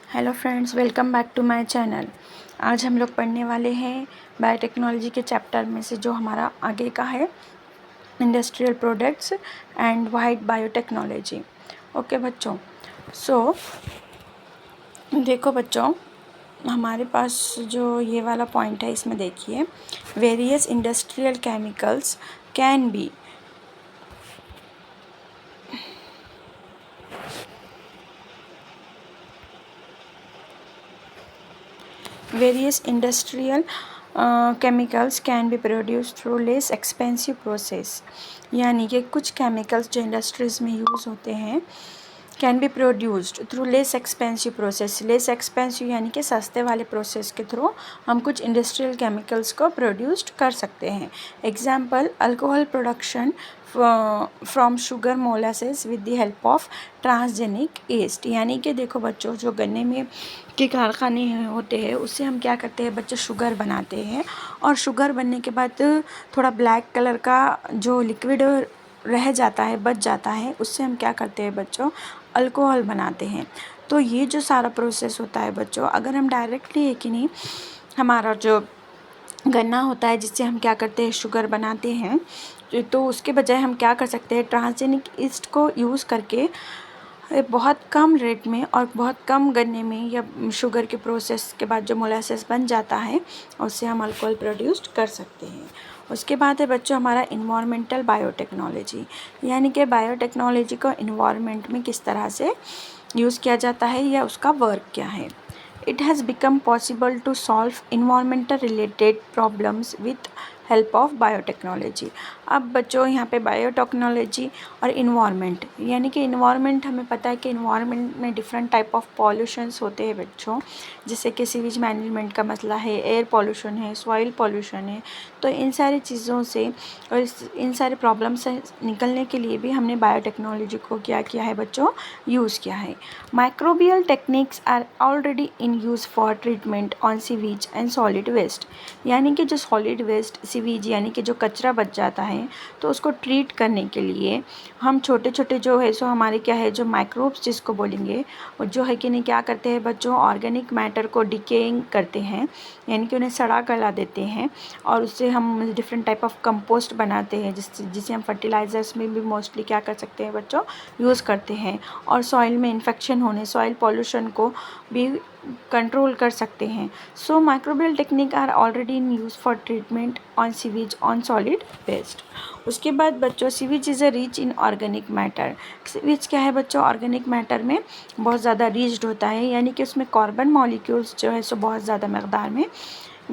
Hello friends, welcome back to my channel. आज हम लोग पढ़ने वाले हैं बायोटेक्नोलॉजी के चैप्टर में से जो हमारा आगे का है, industrial products and wide biotechnology. Okay बच्चों, सो देखो बच्चों, हमारे पास जो ये वाला पॉइंट है इसमें देखिए, various industrial chemicals can be various industrial chemicals can be produced through less expensive process। यानी कि कुछ केमिकल्स जो इंडस्ट्रीज़ में यूज़ होते हैं can be produced through less expensive process. Less expensive यानी कि सस्ते वाले प्रोसेस के थ्रू हम कुछ इंडस्ट्रियल केमिकल्स को प्रोड्यूस्ड कर सकते हैं। Example, alcohol production from sugar molasses with the help of transgenic east. यानी कि देखो बच्चों, जो गन्ने में के कारखाने होते हैं उससे हम क्या करते हैं बच्चों, शुगर बनाते हैं, और शुगर बनने के बाद थोड़ा ब्लैक कलर का जो लिक्विड रह जाता है, बच जाता है, उससे हम क्या करते हैं बच्चों, अल्कोहल बनाते हैं। तो ये जो सारा प्रोसेस होता है बच्चों, अगर हम डायरेक्टली है कि नहीं, हमारा जो गन्ना होता है जिससे हम क्या करते हैं, शुगर बनाते हैं, तो उसके बजाय हम क्या कर सकते हैं, ट्रांसजेनिक ईस्ट को यूज़ करके बहुत कम रेट में और बहुत कम गन्ने में या शुगर के प्रोसेस के बाद जो मोलासेस बन जाता है उससे हम अल्कोहल प्रोड्यूस कर सकते हैं। उसके बाद है बच्चों हमारा इन्वायरमेंटल बायोटेक्नोलॉजी। यानी कि बायोटेक्नोलॉजी को इन्वायरमेंट में किस तरह से यूज़ किया जाता है या उसका वर्क क्या है। It has become possible to solve environmental related problems with help of biotechnology. अब बच्चों यहाँ पे बायोटेक्नोलॉजी और इन्वायरमेंट, यानी कि इन्वायरमेंट हमें पता है कि इन्वायरमेंट में डिफरेंट टाइप ऑफ पॉल्यूशंस होते हैं बच्चों, जैसे कि सीवेज मैनेजमेंट का मसला है, एयर पॉल्यूशन है, सॉइल पॉल्यूशन है। तो इन सारी चीज़ों से और इन सारे प्रॉब्लम से निकलने के लिए भी हमने बायोटेक्नोलॉजी को क्या किया है बच्चों, यूज़ किया है। Microbial techniques are already in use for treatment on sewage and solid waste. यानी कि जो सॉलिड वेस्ट, सीवेज यानी कि जो कचरा बच जाता है, तो उसको ट्रीट करने के लिए हम छोटे छोटे जो है सो हमारे क्या है, जो माइक्रोब्स जिसको बोलेंगे, वो जो है कि नहीं क्या करते हैं बच्चों, ऑर्गेनिक मैटर को डिकेइंग करते हैं, यानी कि उन्हें सड़ा गला देते हैं, और उससे हम डिफरेंट टाइप ऑफ कंपोस्ट बनाते हैं जिसे हम फर्टिलाइज़र्स में भी मोस्टली क्या कर सकते हैं बच्चों, यूज़ करते हैं। और सॉइल में इन्फेक्शन होने, सॉइल पॉल्यूशन को भी कंट्रोल कर सकते हैं। So microbial technique are already in use for treatment on sewage on solid waste. उसके बाद बच्चों, sewage is a rich in organic matter. Sewage क्या है बच्चों, ऑर्गेनिक मैटर में बहुत ज़्यादा रिच्ड होता है, यानी कि उसमें कार्बन मॉलिक्यूल्स जो है सो बहुत ज़्यादा मकदार में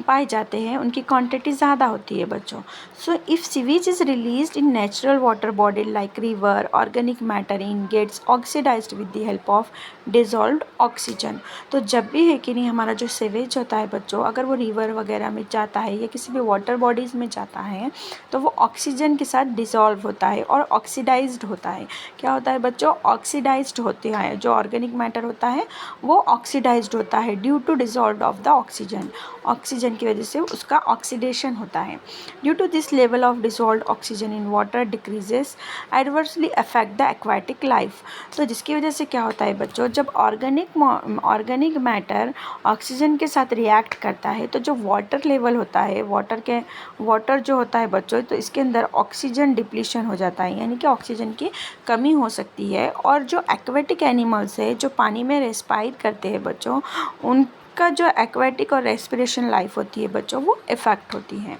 पाए जाते हैं, उनकी क्वांटिटी ज़्यादा होती है बच्चों। So if sewage is released in natural water body like river, organic matter in gets oxidised with the help of dissolved oxygen. तो जब भी है कि नहीं हमारा जो सीवेज होता है बच्चों, अगर वो रिवर वगैरह में जाता है या किसी भी वाटर बॉडीज़ में जाता है, तो वो ऑक्सीजन के साथ डिसॉल्व होता है और ऑक्सीडाइज्ड होता है। क्या होता है बच्चों, ऑक्सीडाइज्ड होते हैं। जो ऑर्गेनिक मैटर होता है वो ऑक्सीडाइज्ड होता है due to dissolve of the oxygen. Oxygen की वजह से उसका ऑक्सीडेशन होता है। Due to this level of dissolved oxygen in water decreases adversely affect the aquatic life. तो जिसकी वजह से क्या होता है बच्चों, जब ऑर्गेनिक मैटर ऑक्सीजन के साथ रिएक्ट करता है, तो जो वाटर लेवल होता है, वाटर जो होता है बच्चों, तो इसके अंदर ऑक्सीजन डिप्लीशन हो जाता है, यानी कि ऑक्सीजन की कमी हो सकती है। और जो एक्वेटिक एनिमल्स है, जो पानी में रेस्पायर करते हैं बच्चों, उनका जो एक्वेटिक और रेस्पिरेशन लाइफ होती है बच्चों, वो इफ़ेक्ट होती है।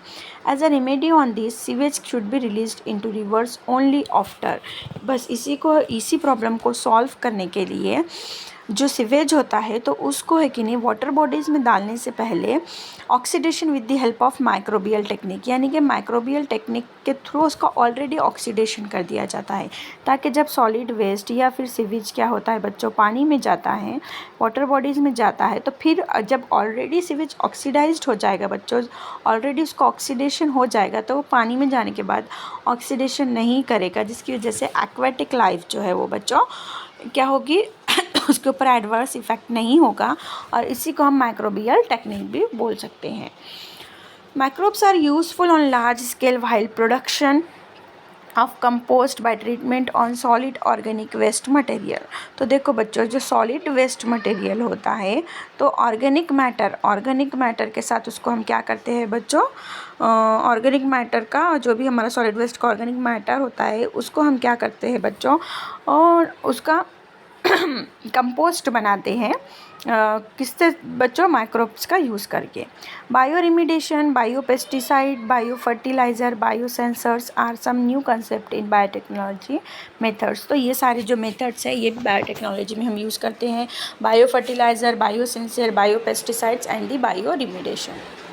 As a remedy on this, sewage should be released into rivers only after. बस इसी प्रॉब्लम को सॉल्व करने के लिए जो सीवेज होता है, तो उसको है कि नहीं वाटर बॉडीज़ में डालने से पहले oxidation with the help of microbial technique, यानी कि माइक्रोबियल टेक्निक के थ्रू उसका ऑलरेडी ऑक्सीडेशन कर दिया जाता है, ताकि जब सॉलिड वेस्ट या फिर सीवेज क्या होता है बच्चों, पानी में जाता है, वाटर बॉडीज़ में जाता है, तो फिर जब ऑलरेडी सीवेज ऑक्सीडाइज्ड हो जाएगा बच्चों, ऑलरेडी उसका ऑक्सीडेशन हो जाएगा, तो वो पानी में जाने के बाद ऑक्सीडेशन नहीं करेगा, जिसकी वजह से एक्वेटिक लाइफ जो है वो बच्चों क्या होगी उसके ऊपर एडवर्स इफ़ेक्ट नहीं होगा, और इसी को हम माइक्रोबियल टेक्निक भी बोल सकते हैं। Microbes are useful on large scale while production of compost by treatment on solid organic waste material. तो देखो बच्चों, जो सॉलिड वेस्ट मटेरियल होता है तो ऑर्गेनिक मैटर के साथ उसको हम क्या करते हैं बच्चों, ऑर्गेनिक मैटर का जो भी हमारा सॉलिड वेस्ट का ऑर्गेनिक मैटर होता है उसको हम क्या करते हैं बच्चों, और उसका कंपोस्ट बनाते हैं। किससे बच्चों, माइक्रोब्स का यूज़ करके। Bio remediation, bio pesticide, bio fertiliser, bio sensors are some new concept in biotechnology methods. तो ये सारे जो मेथड्स हैं ये बायोटेक्नोलॉजी में हम यूज़ करते हैं। Bio fertiliser, bio sensor, bio pesticides and the bio रिमीडिएशन।